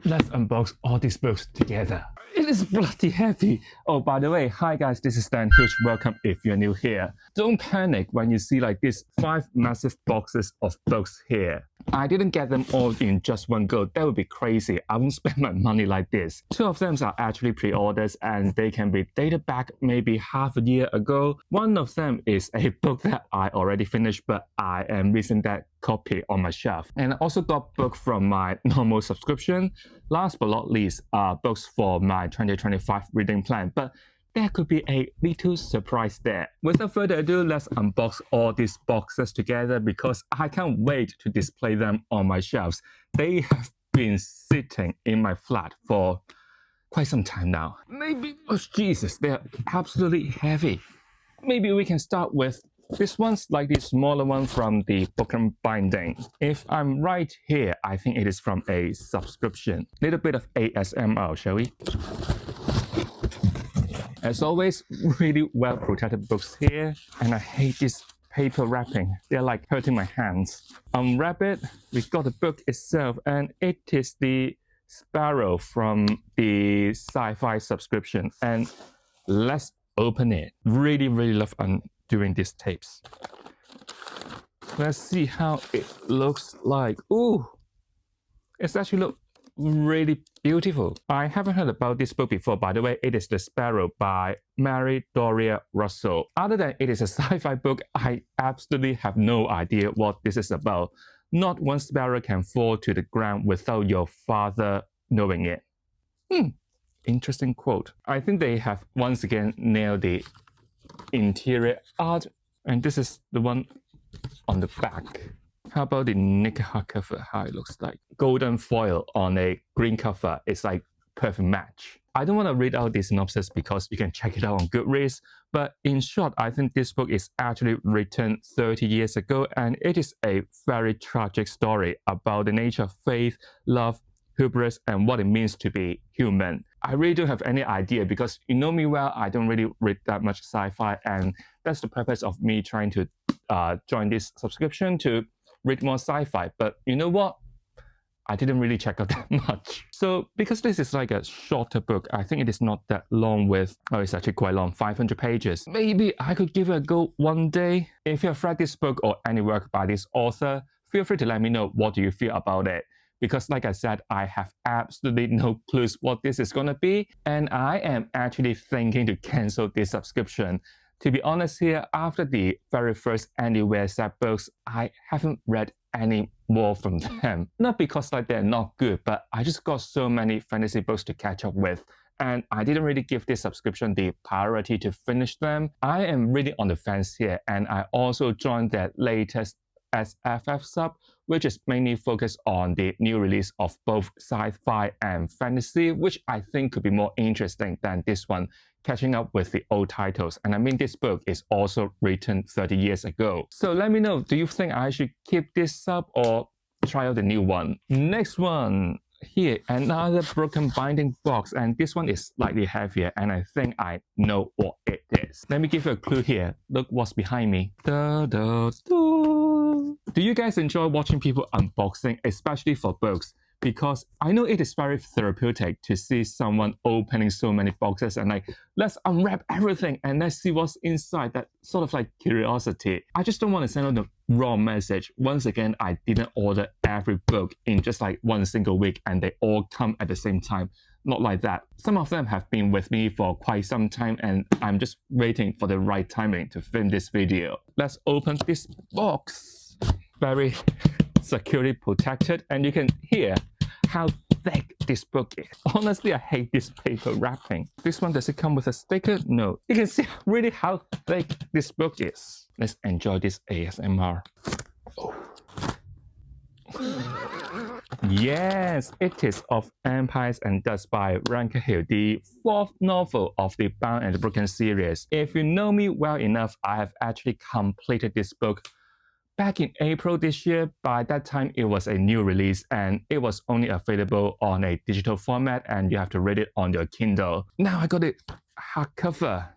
let's unbox all these books together. It is bloody heavy. Oh, by the way, hi guys, this is Dan. Huge welcome if you're new here. Don't panic when you see like these 5 massive boxes of books here. I didn't get them all in just one go. That would be crazy. I won't spend my money like this. 2 of them are actually pre-orders and they can be dated back maybe half a year ago. One of them is a book that I already finished, but I am missing that copy on my shelf. And I also got books from my normal subscription. Last but not least are books for my 2025 reading plan. But there could be a little surprise there. Without further ado, let's unbox all these boxes together because I can't wait to display them on my shelves. They have been sitting in my flat for quite some time now. Maybe, oh Jesus, they're absolutely heavy. Maybe we can start with this one's like the smaller one from the Bookworm binding. If I'm right here, I think it is from a subscription. Little bit of ASMR, shall we? As always, really well protected books here, and I hate this paper wrapping. They're like hurting my hands. Unwrap it, we got the book itself, and it is the Sparrow from the sci-fi subscription. And let's open it. Really love undoing these tapes. Let's see how it looks like. Ooh, it's actually look really beautiful. I haven't heard about this book before, by the way. It is The Sparrow by Mary Doria Russell. Other than it is a sci-fi book, I absolutely have no idea what this is about. Not one sparrow can fall to the ground without your father knowing it. Interesting quote. I think they have once again nailed the interior art, and this is the one on the back. How about the naked hardcover, how it looks like? Golden foil on a green cover. It's like perfect match. I don't want to read out the synopsis because you can check it out on Goodreads, but in short, I think this book is actually written 30 years ago, and it is a very tragic story about the nature of faith, love, hubris, and what it means to be human. I really don't have any idea because you know me well, I don't really read that much sci-fi, and that's the purpose of me trying to join this subscription to read more sci-fi. But you know what? I didn't really check out that much. So because this is like a shorter book, I think it is not that long with, oh, it's actually quite long, 500 pages. Maybe I could give it a go one day. If you have read this book or any work by this author, feel free to let me know what do you feel about it. Because like I said, I have absolutely no clues what this is going to be. And I am actually thinking to cancel this subscription. To be honest here, after the very first Anywhere set books, I haven't read any more from them. Not because like they're not good, but I just got so many fantasy books to catch up with. And I didn't really give this subscription the priority to finish them. I am really on the fence here, and I also joined that latest SFF sub, which is mainly focused on the new release of both sci-fi and fantasy, which I think could be more interesting than this one, catching up with the old titles. And I mean, this book is also written 30 years ago. So let me know, do you think I should keep this sub or try out the new one? Next one. Here, another broken binding box, and this one is slightly heavier, and I think I know what it is. Let me give you a clue here. Look what's behind me. Da, da, da. Do you guys enjoy watching people unboxing, especially for books? Because I know it is very therapeutic to see someone opening so many boxes and like, let's unwrap everything and let's see what's inside. That sort of like curiosity. I just don't want to send out the wrong message. Once again, I didn't order every book in just like one single week and they all come at the same time. Not like that. Some of them have been with me for quite some time and I'm just waiting for the right timing to film this video. Let's open this box. Very securely protected, and you can hear how thick this book is. Honestly, I hate this paper wrapping. This one, does it come with a sticker? No. You can see really how thick this book is. Let's enjoy this ASMR. Oh. Yes, it is of Empires and Dust by Ranker Hill, the 4th novel of the Bound and the Broken series. If you know me well enough, I have actually completed this book back in April this year. By that time, it was a new release and it was only available on a digital format and you have to read it on your Kindle. Now I got it hardcover.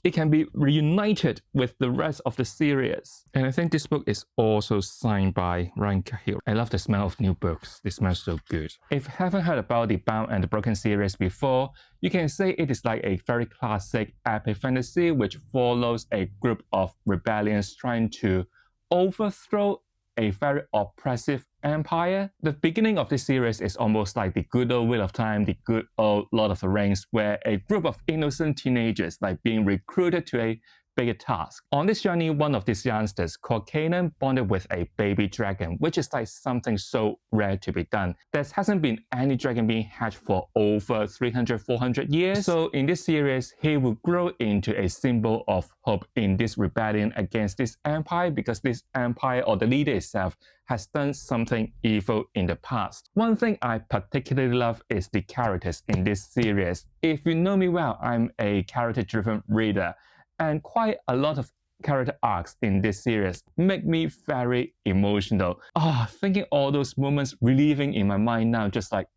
it can be reunited with the rest of the series. And I think this book is also signed by Ryan Cahill. I love the smell of new books. They smell so good. If you haven't heard about the Bound and the Broken series before, you can say it is like a very classic epic fantasy which follows a group of rebellions trying to overthrow a very oppressive empire. The beginning of this series is almost like the good old Wheel of Time, the good old Lord of the Rings, where a group of innocent teenagers like being recruited to a bigger task. On this journey, one of these youngsters called Kanan bonded with a baby dragon, which is like something so rare to be done. There hasn't been any dragon being hatched for over 300-400 years. So in this series, he will grow into a symbol of hope in this rebellion against this empire, because this empire or the leader itself has done something evil in the past. One thing I particularly love is the characters in this series. If you know me well, I'm a character-driven reader, and quite a lot of character arcs in this series make me very emotional. Thinking all those moments reliving in my mind now, just like,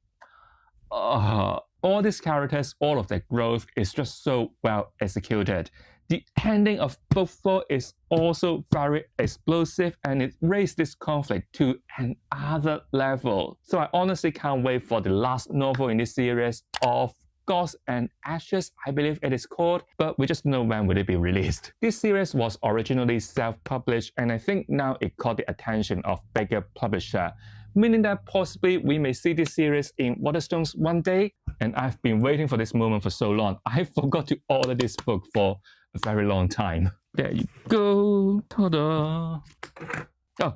all these characters, all of their growth is just so well executed. The ending of book 4 is also very explosive, and it raised this conflict to another level. So I honestly can't wait for the last novel in this series of Gods and Ashes, I believe it is called, but we just know when will it be released. This series was originally self-published, and I think now it caught the attention of bigger publisher, meaning that possibly we may see this series in Waterstones one day. And I've been waiting for this moment for so long. I forgot to order this book for a very long time. There you go. Ta-da! Oh.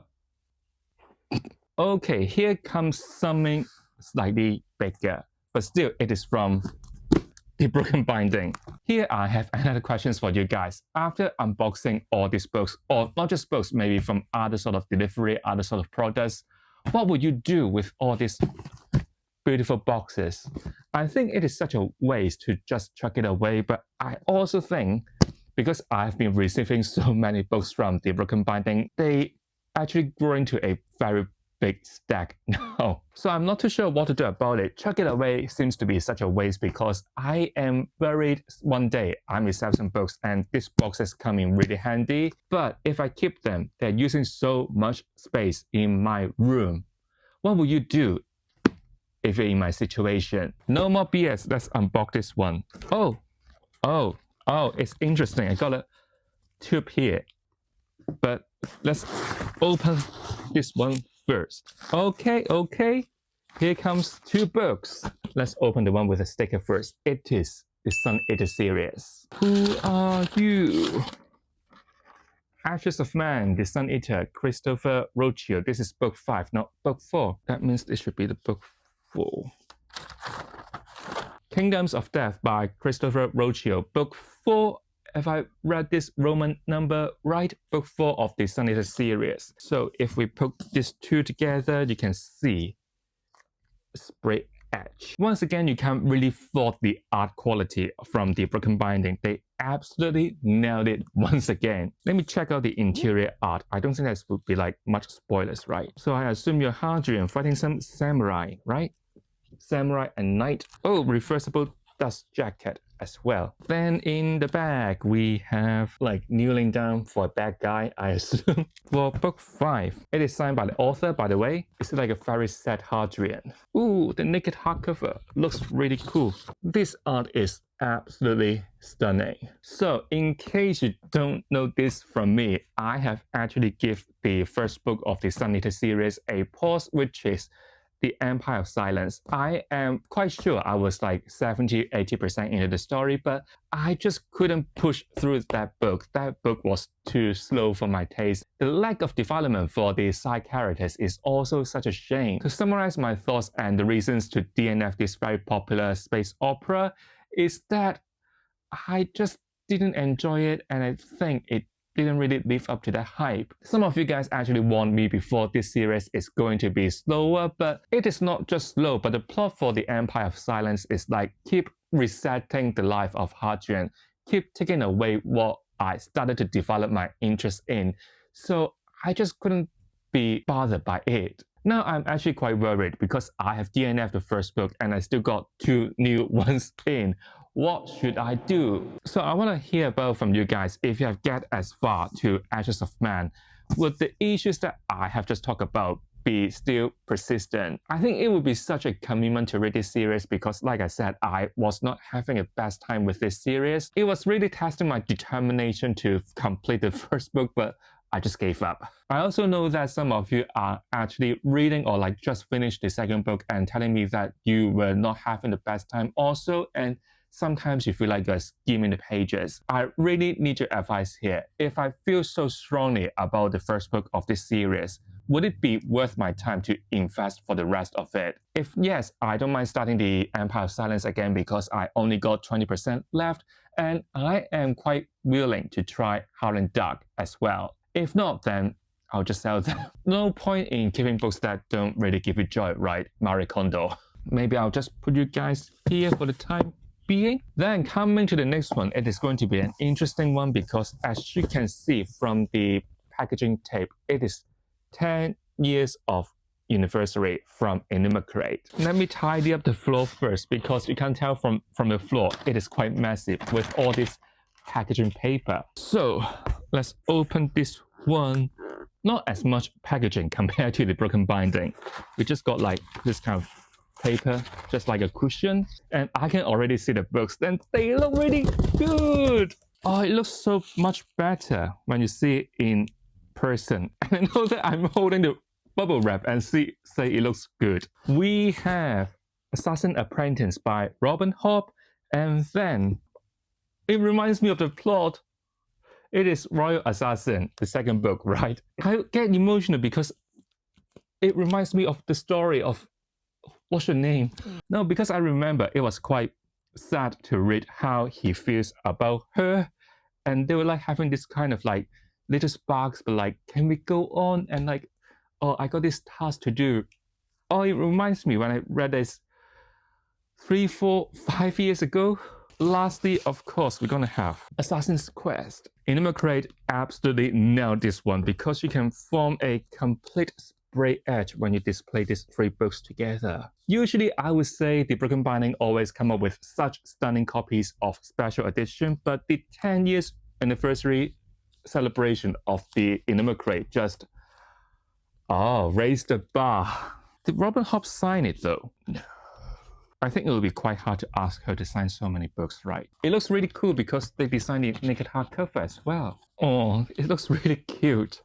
Okay, here comes something slightly bigger, but still it is from the Broken Binding. Here I have another questions for you guys. After unboxing all these books, or not just books, maybe from other sort of delivery, other sort of products, what would you do with all these beautiful boxes? I think it is such a waste to just chuck it away, but I also think, because I've been receiving so many books from the Broken Binding, they actually grow into a very big stack now. So I'm not too sure what to do about it. Chuck it away seems to be such a waste, because I am worried one day I may sell some books and these boxes come in really handy. But if I keep them, they're using so much space in my room. What will you do if you're in my situation? No more BS, let's unbox this one. Oh, it's interesting. I got a tube here. But let's open this one first. Okay. Here comes 2 books. Let's open the one with a sticker first. It is the Sun Eater series. Who are you? Ashes of Man, the Sun Eater, Christopher Rocio. This is book 5, not book 4. That means this should be the book 4. Kingdoms of Death by Christopher Rocio. Book 4. Have I read this Roman number right? Book 4 of the Sun Eater series. So if we put these 2 together, you can see spray edge. Once again, you can't really fault the art quality from the Broken Binding. They absolutely nailed it once again. Let me check out the interior art. I don't think that would be like much spoilers, right? So I assume you're Hadrian fighting some samurai, right? Samurai and knight. Oh, reversible dust jacket as well. Then in the back we have like kneeling down for a bad guy, I assume. For book 5, it is signed by the author, by the way. It's like a very sad Hadrian. Ooh, the naked hardcover looks really cool. This art is absolutely stunning. So in case you don't know this from me, I have actually given the first book of the Sun Eater series a pause, which is The Empire of Silence. I am quite sure I was like 70-80% into the story, but I just couldn't push through that book. That book was too slow for my taste. The lack of development for the side characters is also such a shame. To summarize my thoughts and the reasons to DNF this very popular space opera is that I just didn't enjoy it, and I think it didn't really live up to that hype. Some of you guys actually warned me before this series is going to be slower, but it is not just slow, but the plot for the Empire of Silence is like keep resetting the life of Hadrian, keep taking away what I started to develop my interest in. So I just couldn't be bothered by it. Now I'm actually quite worried because I have DNF'd the first book and I still got 2 new ones in. What should I do? So I want to hear about from you guys if you have get as far to Ashes of Man. Would the issues that I have just talked about be still persistent? I think it would be such a commitment to read this series because, like I said, I was not having a best time with this series. It was really testing my determination to complete the first book, but I just gave up. I also know that some of you are actually reading or like just finished the second book and telling me that you were not having the best time also, and sometimes you feel like you're skimming the pages. I really need your advice here. If I feel so strongly about the first book of this series, would it be worth my time to invest for the rest of it? If yes, I don't mind starting the Empire of Silence again because I only got 20% left, and I am quite willing to try Howling Duck as well. If not, then I'll just sell them. No point in keeping books that don't really give you joy, right, Marie Kondo? Maybe I'll just put you guys here for the time being. Then coming to the next one, it is going to be an interesting one because as you can see from the packaging tape, it is 10 years of anniversary from Illumicrate. Let me tidy up the floor first because you can tell from the floor, it is quite massive with all this packaging paper. So let's open this one. Not as much packaging compared to the broken binding. We just got like this kind of paper, just like a cushion, and I can already see the books and they look really good. Oh, it looks so much better when you see it in person. And I know that I'm holding the bubble wrap and say it looks good. We have Assassin's Apprentice by Robin Hobb, and then it reminds me of the plot. It is Royal Assassin, the second book, right? I get emotional because it reminds me of the story of what's your name? No, because I remember it was quite sad to read how he feels about her, and they were like having this kind of like little sparks, but like, can we go on? And like, oh, I got this task to do. Oh, it reminds me when I read this 3, 4, 5 years ago. Lastly, of course, we're gonna have Assassin's Quest. Illumicrate absolutely nailed this one because you can form a complete spray edge when you display these 3 books together. Usually, I would say the Broken Binding always come up with such stunning copies of special edition, but the 10 years anniversary celebration of the Illumicrate just raised the bar. Did Robin Hobb sign it though? No. I think it will be quite hard to ask her to sign so many books, right? It looks really cool because they designed the naked hardcover as well. Oh, it looks really cute.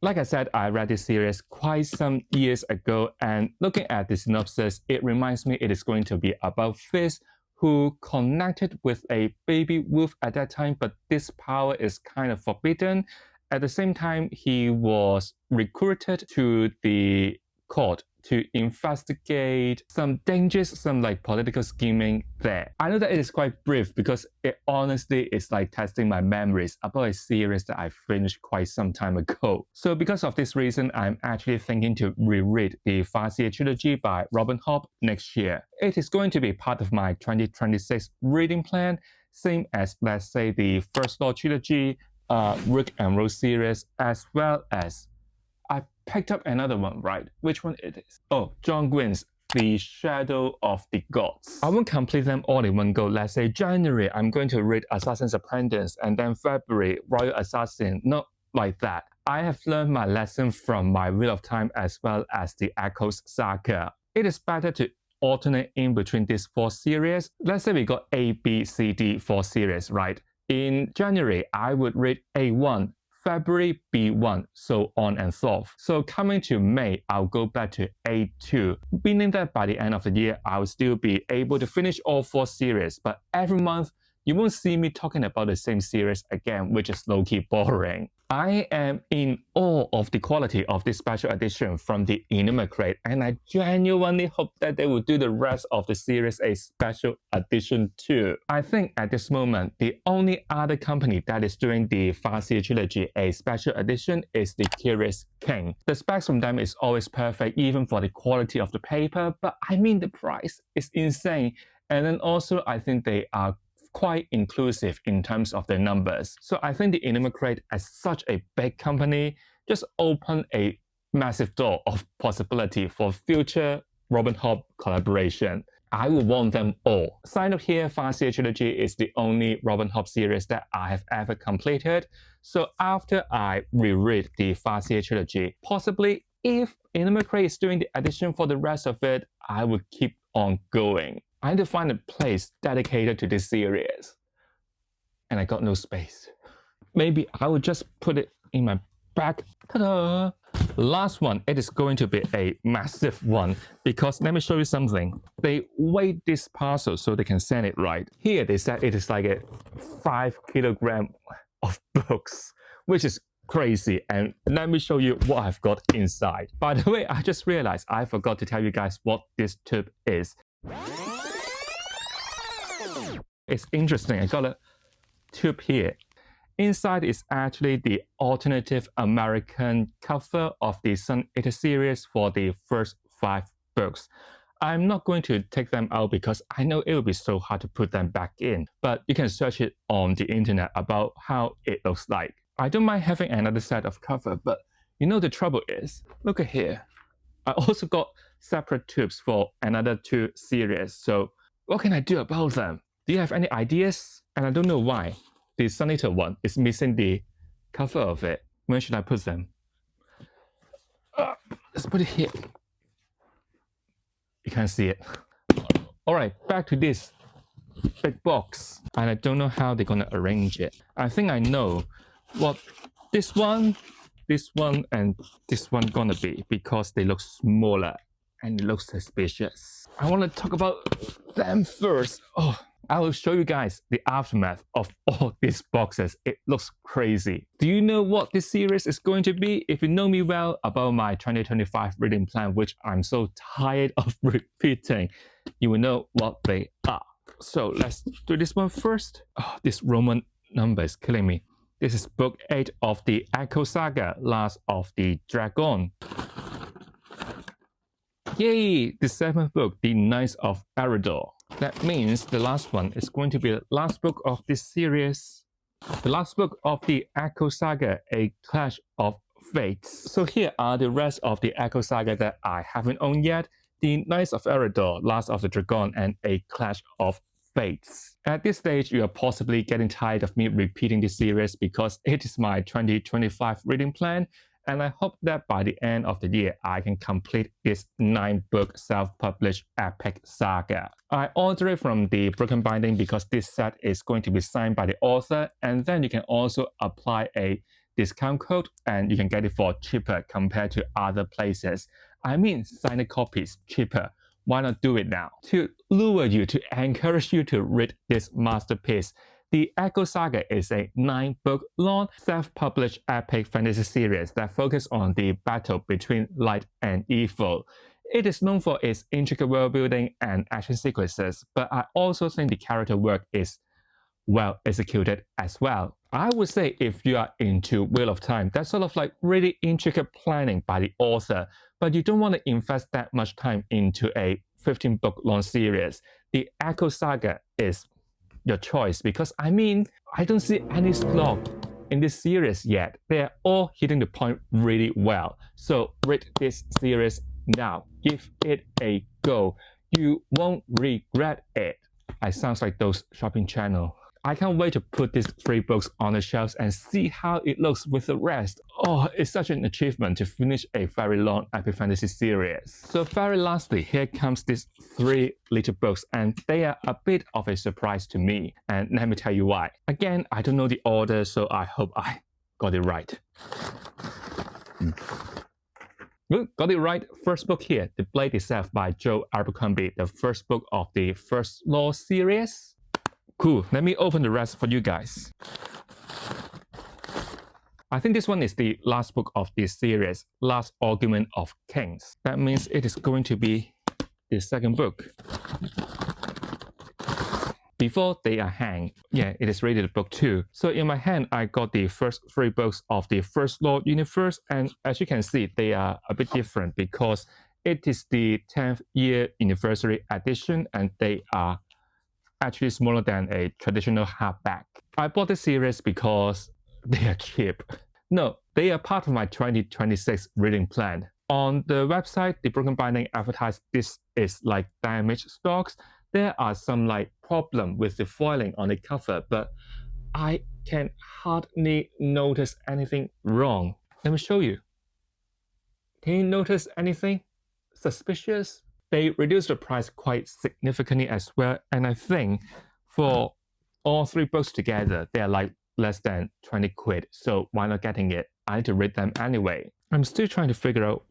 Like I said, I read this series quite some years ago, and looking at the synopsis, it reminds me it is going to be about Fizz, who connected with a baby wolf at that time, but this power is kind of forbidden. At the same time, he was recruited to the court to investigate some dangers, some like political scheming there. I know that it is quite brief because it honestly is like testing my memories about a series that I finished quite some time ago. So because of this reason, I'm actually thinking to reread the Farseer trilogy by Robin Hobb next year. It is going to be part of my 2026 reading plan, same as, let's say, the First Law trilogy, Rick and Rose series, as well as I picked up another one, right? Which one it is? Oh, John Gwynn's The Shadow of the Gods. I won't complete them all in one go. Let's say January, I'm going to read Assassin's Apprentice, and then February, Royal Assassin. Not like that. I have learned my lesson from my Wheel of Time as well as the Echoes saga. It is better to alternate in between these 4 series. Let's say we got A, B, C, D 4 series, right? In January, I would read A1, February B1, so on and so forth. So coming to May, I'll go back to A2, meaning that by the end of the year, I'll still be able to finish all 4 series, but every month, you won't see me talking about the same series again, which is low-key boring. I am in awe of the quality of this special edition from the Illumicrate, and I genuinely hope that they will do the rest of the series a special edition too. I think at this moment, the only other company that is doing the Farseer trilogy a special edition is the Curious King. The specs from them is always perfect, even for the quality of the paper, but I mean the price is insane. And then also, I think they are quite inclusive in terms of their numbers. So I think the Illumicrate, as such a big company, just opened a massive door of possibility for future Robin Hobb collaboration. I would want them all. Side note here, Farseer Trilogy is the only Robin Hobb series that I have ever completed. So after I reread the Farseer Trilogy, possibly if Illumicrate is doing the edition for the rest of it, I would keep on going. I need to find a place dedicated to this series. And I got no space. Maybe I would just put it in my bag. Ta-da! Last one, it is going to be a massive one because let me show you something. They weighed this parcel so they can send it right. Here they said it is like a 5 kilogram of books, which is crazy. And let me show you what I've got inside. By the way, I just realized I forgot to tell you guys what this tube is. It's interesting. I got a tube here. Inside is actually the alternative American cover of the Sun Eater series for the first 5 books. I'm not going to take them out because I know it will be so hard to put them back in, but you can search it on the internet about how it looks like. I don't mind having another set of cover, but you know the trouble is, look at here. I also got separate tubes for another 2 series, so what can I do about them? Do you have any ideas? And I don't know why. The Sun Eater one is missing the cover of it. Where should I put them? Let's put it here. You can't see it. Alright, back to this big box. And I don't know how they're gonna arrange it. I think I know what this one, and this one gonna be because they look smaller and it looks suspicious. I want to talk about them first. I will show you guys the aftermath of all these boxes. It looks crazy. Do you know what this series is going to be? If you know me well about my 2025 reading plan, which I'm so tired of repeating, you will know what they are. So let's do this one first. This Roman number is killing me. This is book 8 of the Echo Saga, Last of the Dragon. Yay! The 7th book, The Knights of Eredor. That means the last one is going to be the last book of this series. The last book of the Echo Saga, A Clash of Fates. So here are the rest of the Echo Saga that I haven't owned yet. The Knights of Eredor, Last of the Dragon, and A Clash of Fates. At this stage, you are possibly getting tired of me repeating this series because it is my 2025 reading plan. And I hope that by the end of the year, I can complete this 9-book self-published epic saga. I ordered it from the Broken Binding because this set is going to be signed by the author, and then you can also apply a discount code and you can get it for cheaper compared to other places. I mean, signed copies cheaper. Why not do it now? To lure you, to encourage you to read this masterpiece, the Echo Saga is a 9-book long, self-published epic fantasy series that focuses on the battle between light and evil. It is known for its intricate world building and action sequences, but I also think the character work is well executed as well. I would say if you are into Wheel of Time, that's sort of like really intricate planning by the author, but you don't want to invest that much time into a 15-book long series. The Echo Saga is your choice because I mean, I don't see any slog in this series yet. They're all hitting the point really well. So read this series now. Give it a go. You won't regret it. I sound like those shopping channel. I can't wait to put these 3 books on the shelves and see how it looks with the rest. It's such an achievement to finish a very long epic fantasy series. So very lastly, here comes these 3 little books, and they are a bit of a surprise to me. And let me tell you why. Again, I don't know the order, so I hope I got it right. Good, got it right. First book here, The Blade Itself by Joe Abercrombie, the first book of the First Law series. Cool, let me open the rest for you guys. I think this one is the last book of this series, Last Argument of Kings. That means it is going to be the 2nd book. Before They Are Hanged, yeah, it is rated book 2. So in my hand, I got the first 3 books of the First Law universe, and as you can see, they are a bit different because it is the 10th year anniversary edition, and they are actually smaller than a traditional hardback. I bought this series because they are cheap. No, they are part of my 2026 reading plan. On the website, the Broken Binding advertised this is like damaged stocks. There are some like problem with the foiling on the cover, but I can hardly notice anything wrong. Let me show you. Can you notice anything suspicious? They reduced the price quite significantly as well, and I think for all 3 books together, they're like less than 20 quid, so why not getting it? I need to read them anyway. I'm still trying to figure out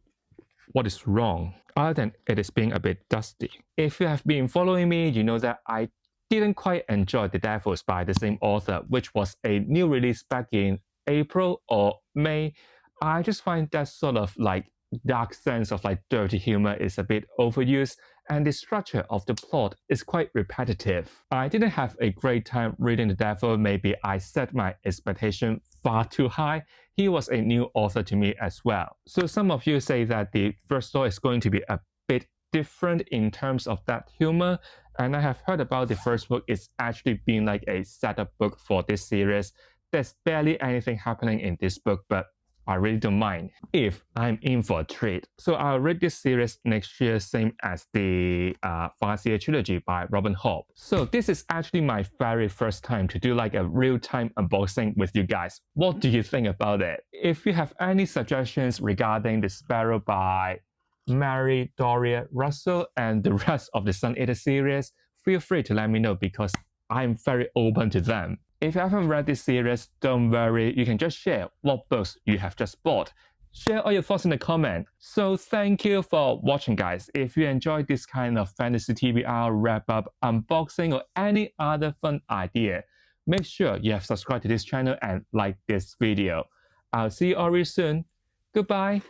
what is wrong, other than it is being a bit dusty. If you have been following me, you know that I didn't quite enjoy The Devils by the same author, which was a new release back in April or May. I just find that sort of like dark sense of like dirty humor is a bit overused, and the structure of the plot is quite repetitive. I didn't have a great time reading The Devil. Maybe I set my expectation far too high. He was a new author to me as well. So some of you say that the first story is going to be a bit different in terms of that humor, and I have heard about the first book is actually being like a setup book for this series. There's barely anything happening in this book, but I really don't mind if I'm in for a treat. So I'll read this series next year, same as the Farseer trilogy by Robin Hobb. So this is actually my very first time to do like a real-time unboxing with you guys. What do you think about it? If you have any suggestions regarding The Sparrow by Mary Doria Russell and the rest of the Sun Eater series, feel free to let me know because I'm very open to them. If you haven't read this series, don't worry, you can just share what books you have just bought. Share all your thoughts in the comment. So thank you for watching, guys. If you enjoyed this kind of fantasy TBR wrap-up, unboxing, or any other fun idea, make sure you have subscribed to this channel and like this video. I'll see you all real soon. Goodbye.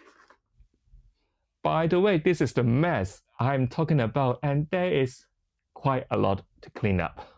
By the way, this is the mess I'm talking about, and there is quite a lot to clean up.